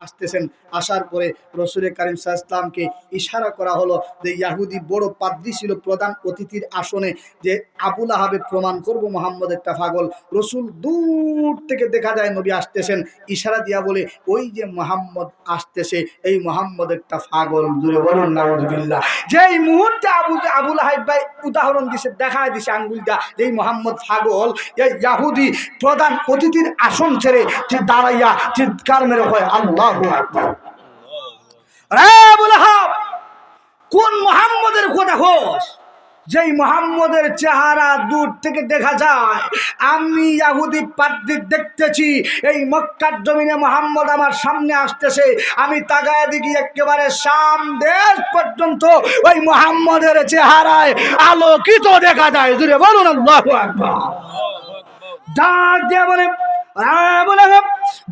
আসতেছেন। আসার পরে রসুল করিম সাল্লাল্লাহু আলাইহি ওয়াসাল্লামকে ইশারা করা হলো যে ইহুদি বড় পাদ্রী ছিল প্রধান অতিথির আসনে, যে আবু লাহাবে প্রমাণ করব মুহাম্মদ একটা পাগল। রসুল দূর থেকে দেখা যায় নবী আসতেছেন, ইশারা দিয়া বলে ওই যে মুহাম্মদ আসতেছে, এই মুহাম্মদ একটা পাগল। জোরে বলুন নাউজুবিল্লাহ। যেই মুহূর্তে আবু লাহাব ভাই উদাহরণ দিছে, দেখায় দিছে আঙ্গুল দা, এই মুহাম্মদ পাগল, এই ইহুদি প্রধান অতিথির আসন ছেড়ে দাঁড়াইয়া চিৎকার মেরে হয় আল্লাহু আকবার। রে আবু লাহাব, কোন মুহাম্মদের কথা হোস? যেই মুহাম্মদের চেহারা দূর থেকে দেখা যায়, আমি ইহুদি পাদ্রী দেখতেছি, এই মক্কার জমিনে মুহাম্মদ আমার সামনে আসতেছে, আমি তাকায় দেখি একেবারে শাম দেশ পর্যন্ত ওই মুহাম্মদের চেহারায় আলোকিত দেখা যায়। জুড়ে বলুন আল্লাহু আকবার। ডাক দিয়ে বলে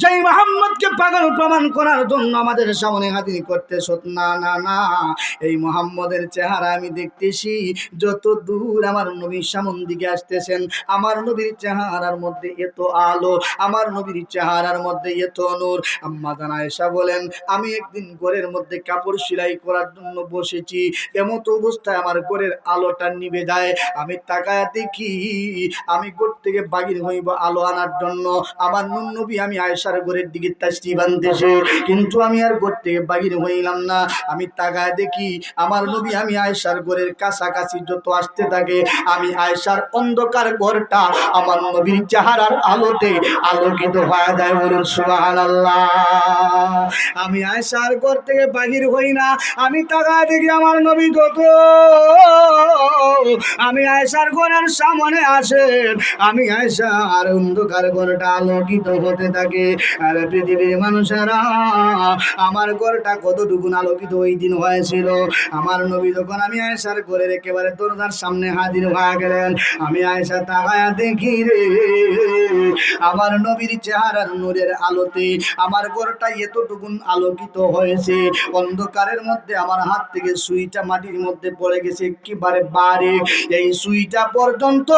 যেই মুহাম্মদকে পাগল প্রমাণ করার জন্য আমাদের সামনে হাজির করতেছ, না না না, এই মুহাম্মদের চেহারা আমি দেখতেছি, যত দূর আমার নবীর সামনে দিকে আসতেছেন, আমার নবীর চেহারার মধ্যে এত আলো, আমার নবীর চেহারার মধ্যে এত নূর। আম্মা জান আয়েশা বলেন, আমি একদিন ঘরের মধ্যে কাপড় সেলাই করার জন্য বসেছি, এমত অবস্থায় আমার ঘরের আলোটা নিভে যায়, আমি তাকায় দেখি আমি ঘর থেকে বাহির হইব আলো আনার জন্য, আমার নবী আমি আয়েশার ঘরের দিকে তাশরিফ আনতেছে, কিন্তু আমি আর ঘর থেকে বাহির হইলাম না। আমি তাকায় দেখি আমার নবী আমি আয়েশার ঘরের কাছাকাছি যত আসতে থাকে, আমি আয়েশার অন্ধকার ঘরটা আমার নবীর চেহারার আলোতে আলোকিত হয়ে যায়। বলুন সুবহানাল্লাহ। আমি আয়েশার ঘর থেকে বাহির হই না, আমি তাকায় দেখি আমার নবী যত আমি আয়েশার ঘরের সামনে আসেন, আমি আয়েশার অন্ধকার ঘরটা আলোকিত হতে থাকে। আর পৃথিবীর মানুষেরা, আমার ঘরটা কতটুকুন আলোকিত ওই দিন হয়েছিল, আমার নবী যখন আমি আয়েশার ঘরের একেবারে দরজার সামনে হাজির হয়ে গেলেন, আমি আয়েশা তাকায়া দেখি রে, আমার নবীর চেহারার নূরের আলোতে আমার ঘরটা এতটুকুন আলোকিত হয়েছে, অন্ধকারের মধ্যে আমার হাত থেকে সুইটা মাটির মধ্যে পড়ে গেছে একেবারে বারে, এই সুইটা পর্যন্ত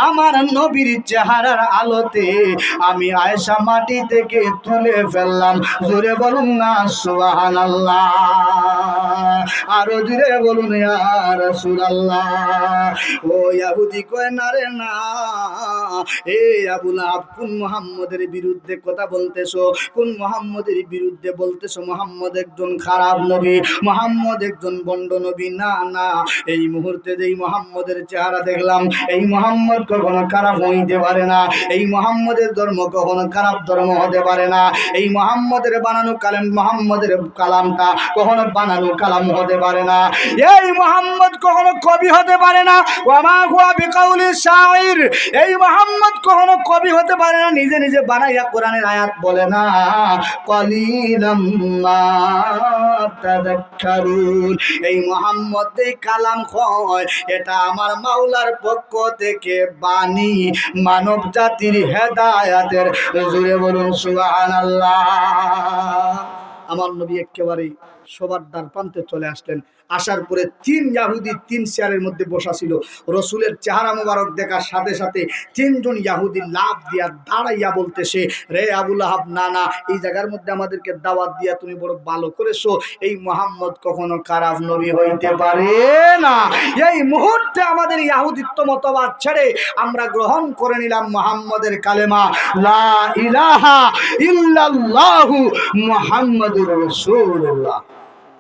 আমার নবীর চেহারার আলোতে আমি আয়েশা মাটি থেকে তুলে ফেললাম। জোরে বলুন না সুবহানাল্লাহ, আরো জোরে বলুন ইয়া রাসূলুল্লাহ। ও ইহুদি কয় না রে না, এ আবু লাহাব কোন মুহাম্মদের বিরুদ্ধে কথা বলতেছো, কোন মুহাম্মদের বিরুদ্ধে বলতেছো? মুহাম্মদ একজন খারাপ নবী, মুহাম্মদ একজন ভণ্ড নবী। না না, এই মুহূর্তে যেই মুহাম্মদের চেহারা দেখলাম, এই মুহাম্মদ কখনো খারাপ হইতে পারে না, এই মুহাম্মদের ধর্ম কখনো খারাপ ধর্ম হতে পারে না, এই মুহাম্মদের বানানো কালাম, মুহাম্মদের কালামটা কখনো বানানো কালাম হতে পারে না, এই মুহাম্মদ কখনো কবি হতে পারে না। ওয়া মা হুয়া বিকাউলি শাইর, এই মুহাম্মদ কখনো কবি হতে পারে না, নিজে নিজে বানাইয়া কোরআনের আয়াত বলে না, কলিলাম মা তাযাক্কারুন, এই মুহাম্মদ এই কালাম হয়, এটা আমার মাওলার পক্ষ থেকে বাণী, মানব জাতির হেদায়েতের। জোরে বলুন সুবহানাল্লাহ। আমার নবী একেবারে সবার দ্বার প্রান্তে চলে আসলেন। আসার পরে তিন ইহুদি তিন চেয়ারের মধ্যে বসা ছিল, রসুলের চেহারা মোবারক দেখার সাথে সাথে তিনজন ইহুদি লাফ দিয়া দাঁড়াইয়া বলতেছে, রে আবু লাহাব, না না, এই জায়গার মধ্যে আমাদেরকে দাওয়াত দিয়া তুমি বড় ভালো করেছো, এই মুহাম্মদ কখনো খারাপ নবী হইতে পারে না। এই মুহূর্তে আমাদের ইহুদিত্ব মতবাদ ছেড়ে আমরা গ্রহণ করে নিলাম মুহাম্মদের কালেমা, লা ইলাহা ইল্লাল্লাহু মুহাম্মাদুর রাসূলুল্লাহ।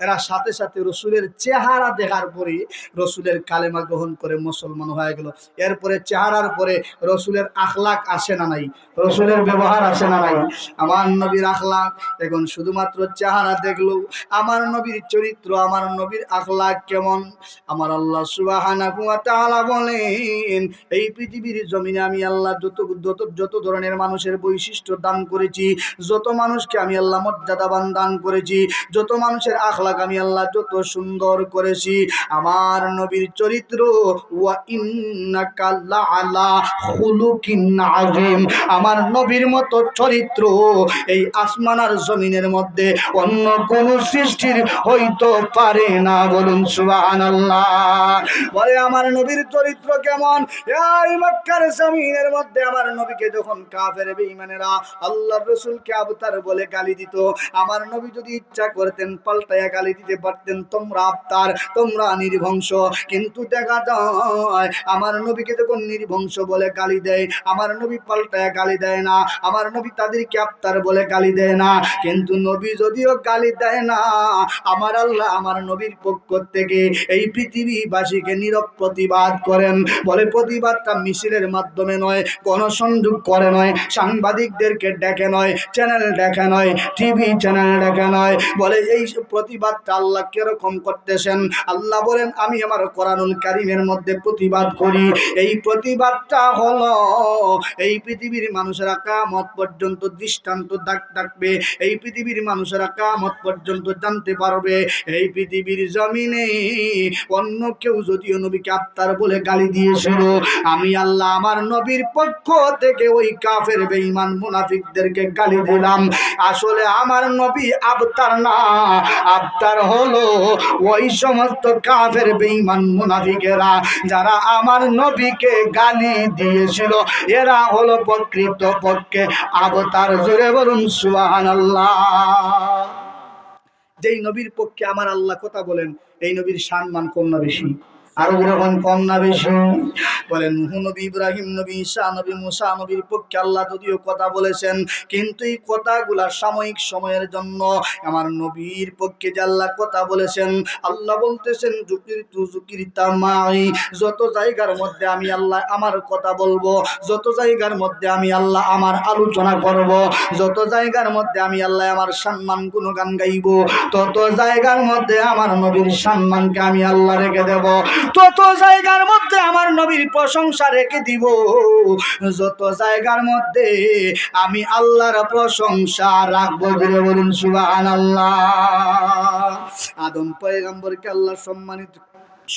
এরা সাথে সাথে রসুলের চেহারা দেখার পরে রসুলের কালেমা গ্রহণ করে মুসলমান হয়ে গেল। এরপরে চেহারার পরে রসুলের আখলাক আসে না নাই, রসুলের ব্যবহার আসে না নাই। আমার নবীর আখলাক এখন শুধুমাত্র চেহারা দেখলো, আমার নবীর চরিত্র, আমার নবীর আখলাক কেমন, আমার আল্লাহ সুবহানাহু ওয়া তাআলা বলেন, এই পৃথিবীর জমিনে আমি আল্লাহ যত ধরনের মানুষের বৈশিষ্ট্য দান করেছি, যত মানুষকে আমি আল্লাহ মর্যাদাবান দান করেছি, যত মানুষের আখলাক আখলাক আমি আল্লাহ যত সুন্দর করেছি, আমার নবীর চরিত্র ওয়া ইন্নাকা লাআলা খুলুকিন আযীম, আমার নবীর মতো চরিত্র এই আসমান আর জমিনের মধ্যে অন্য কোন সৃষ্টির হইতে পারে না। বলুন সুবহানাল্লাহ। বলে আমার নবীর চরিত্র কেমন? এই মক্কার জমিনের মধ্যে আমার নবীকে যখন কাফের বেঈমানেরা আল্লাহর রাসূলকে আবতার বলে গালি দিত, আমার নবী যদি ইচ্ছা করতেন পাল্টায়া গালি দিতে পারতেন, তোমরা আবতার, তোমরা নির্বংশ। কিন্তু দেখা যায় আমার নবীকে যখন নির্বংশ বলে গালি দেয়, আমার নবী পাল্টায়া গালি দেয় না, আমার নবী তাদেরকে আবতার বলে গালি দেয় না। কিন্তু নবী যদিও গালি দেয় না, আমার আল্লাহ আমার নবীর পক্ষ থেকে এই পৃথিবীবাসীকে নীরব প্রতিবাদ করেন। বলে প্রতিবাদটা মিছিলের মাধ্যমে নয়, গণসংযোগ করে নয়, সাংবাদিকদেরকে ডেকে নয়, চ্যানেল ডেকে নয়, টিভি চ্যানেল ডেকে নয়। বলে এই প্রতিবাদটা আল্লাহ কিরকম করতেছেন? আল্লাহ বলেন আমি আমার কোরআনুল কারীমের মধ্যে প্রতিবাদ করি। এই প্রতিবাদটা হলো এই পৃথিবীর মানুষেরা কিয়ামত পর্যন্ত দৃষ্টান্ত থাকবে, এই পৃথিবীর মানুষেরা কিয়ামত পর্যন্ত জানতে পারবে এই পৃথিবীর জমিনে অন্য কেউ যদিও নবীকে আবতার বলে গালি দিয়েছিল, আমি আল্লাহ আমার নবীর পক্ষ থেকে ওই কাফের বেঈমান মুনাফিকদেরকে গালি দিলাম। আসলে আমার নবী আবতার না, আবতার হলো ওই সমস্ত কাফের বেঈমান মুনাফিকেরা যারা আমার নবীকে গালি দিয়েছিল, এরা হলো প্রকৃত পক্ষে আবতার। জোরে বলুন সুবহানাল্লাহ। যেই নবীর পক্ষে আমার আল্লাহ কথা বলেন, এই নবীর সম্মান কম না বেশি? আরো যখন কম না বেশি? বলেন নূহ নবী, ইব্রাহিম নবী, ঈসা নবী, মুসা নবীর পক্ষে আল্লাহ যদিও কথা বলেছেন, কিন্তু এই কথাগুলা সাময়িক সময়ের জন্য। আমার নবীর পক্ষে যে আল্লাহ কথা বলেছেন, আল্লাহ বলতেছেন যুকিরিতা মাই, যত জায়গার মধ্যে আমি আল্লাহ আমার কথা বলবো, যত জায়গার মধ্যে আমি আল্লাহ আমার আলোচনা করব, যত জায়গার মধ্যে আমি আল্লাহ আমার সম্মান গুণগান গাইব, তত জায়গার মধ্যে আমার নবীর সম্মানকে আমি আল্লাহ রেখে দেব, তত জায়গার মধ্যে আমার নবীর প্রশংসা রেখে দিব, যত জায়গার মধ্যে আমি আল্লাহর প্রশংসা রাখবো। বলুন সুবহানাল্লাহ। আদম পয়গম্বরকে আল্লাহ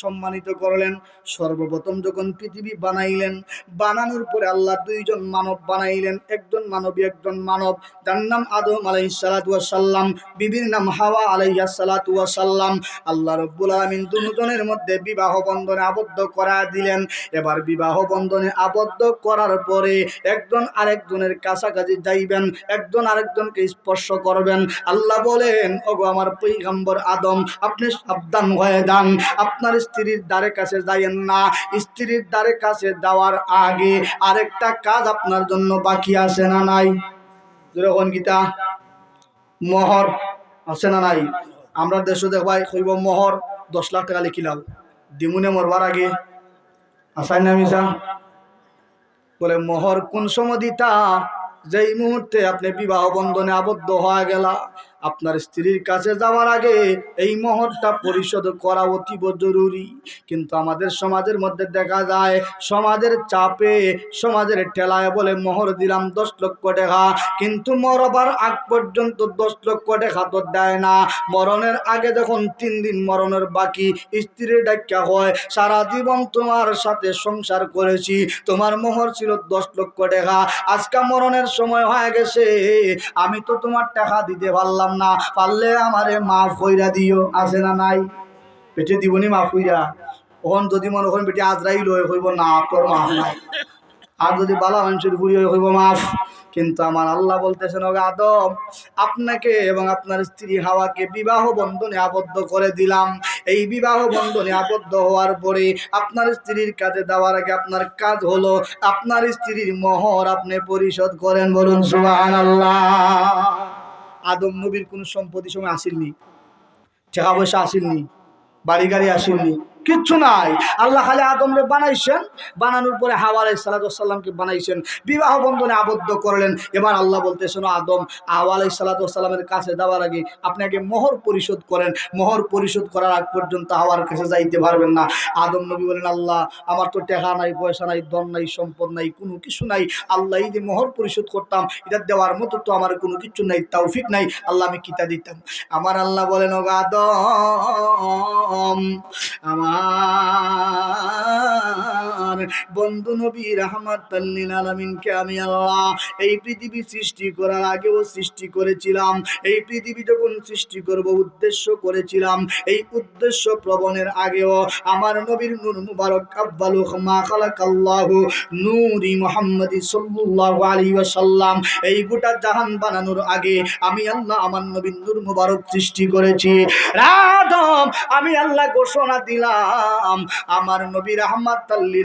সম্মানিত করলেন। সর্বপ্রথম যখন পৃথিবী বানাইলেন, বানানোর পরে আল্লাহ দুইজন মানব বানাইলেন, একজন মানবী একজন মানব, যার নাম আদম আলাইহিস সালাতু ওয়াস সালাম, বিবির নাম হাওয়া আলাইহিস সালাতু ওয়াস সালাম। আল্লাহ রাব্বুল আলামিন দুজনের মধ্যে বিবাহ বন্ধনে আবদ্ধ করা দিলেন। এবার বিবাহ বন্ধনে আবদ্ধ করার পরে একজন আরেকজনের কাছাকাছি যাইবেন, একজন আরেকজনকে স্পর্শ করবেন। আল্লাহ বলেন ওগো আমার পয়গম্বর আদম, আপনি সাবধান হয়ে যান, আপনার স্ত্রীর দ্বারে কাছে যাইয়েন না। স্ত্রীর দ্বারে কাছে যাওয়ার আগে আরেকটা কাজ আপনার জন্য বাকি আছে না নাই? যখন গীতা মোহর আছে না নাই? আমরা দেশে দেখবাই কইব মোহর 10 লাখ টাকা লিখিলাম দিমুনে মরবার আগে, আসাই না মিশা? বলে মোহর কোন সময় দিতা? যেই মুহূর্তে আপনি বিবাহ বন্ধনে আবদ্ধ হয়ে গেলা, আপনার স্ত্রীর কাছে যাওয়ার আগে এই মোহরটা পরিশোধ করা অতীব জরুরি। কিন্তু আমাদের সমাজের মধ্যে দেখা যায় সমাজের চাপে, সমাজের ঠেলায় বলে মোহর দিলাম 10 লক্ষ টাকা, কিন্তু মরবার আগ পর্যন্ত 10 লক্ষ টাকা তো দেয় না। মরণের আগে যখন 3 দিন মরণের বাকি, স্ত্রীর ডাক্কা হয় সারা জীবন তোমার সাথে সংসার করেছি, তোমার মোহর ছিল 10 লক্ষ টাকা, আজকে মরণের সময় হয়ে গেছে, আমি তো তোমার টাকা দিতে পারলাম না, পারলে আমারে মাফ কইরা দিও। আছে না নাই? পেটে দিবনি মাফ কইরা। ওখান যদি মনে করেন বেটি আজরাইল হয়ে হইব না, তোর মাফ নাই। আর যদি বালা মানুষের বুড়ি হয়ে হইব মাফ। কিন্তু আমার আল্লাহ বলতেছেন ওগো আদম, আপনাকে এবং আপনার স্ত্রী হাওয়াকে বিবাহ বন্ধনে আবদ্ধ করে দিলাম। এই বিবাহ বন্ধনে আবদ্ধ হওয়ার পরে আপনার স্ত্রীর কাছে দেওয়ার আগে আপনার কাজ হলো আপনার স্ত্রীর মোহর আপনি পরিশোধ করেন। বলুন সুবহানাল্লাহ। আদম নবীর কোন সম্পত্তি সময় আসেননি, টাকা পয়সা আসেননি, বাড়ি গাড়ি আসেননি, কিচ্ছু নাই। আল্লাহ খালি আদমরে বানাইছেন, বানানোর পরে হাওয়া আলাইহিস সালামকে বানাইছেন, বিবাহ বন্ধনে আবদ্ধ করলেন। এবার আল্লাহ বলতেছেন, আদম, হাওয়া আলাইহিস সালামের কাছে যাওয়ার আগে আপনি আগে মোহর পরিশোধ করেন, মোহর পরিশোধ করার আগ পর্যন্ত হাওয়ার কাছে যাইতে পারবেন না। আদম নবী বলেন, আল্লাহ আমার তো টাকা নাই, পয়সা নাই, ধন নাই, সম্পদ নাই, কোনো কিছু নাই। আল্লাহ এই যে মোহর পরিশোধ করতাম, এটা দেওয়ার মতো তো আমার কোনো কিছু নাই, তৌফিক নাই। আল্লাহ আমি কিতা দিতাম। আমার আল্লাহ বলেন, ও আদম, আমার বন্ধু নবী রাহমাতাল লিল আলামিনকে আমি আল্লাহ এই পৃথিবী সৃষ্টি করার আগেও সৃষ্টি করেছিলাম। এই পৃথিবী যখন সৃষ্টি করব উদ্দেশ্য করেছিলাম, এই উদ্দেশ্য প্রবণের আগেও আমার নবীর নূর মুবারক আব্বালু মা খালাকাল্লাহু নূরি মুহাম্মাদি সাল্লাল্লাহু আলাইহি ওয়াসাল্লাম, এই গোটা জাহান বানানোর আগে আমি আল্লাহ আমার নবীর নূর মুবারক সৃষ্টি করেছি। আদম, আমি আল্লাহ ঘোষণা দিলাম আমার নবী রাহমাতাল লিল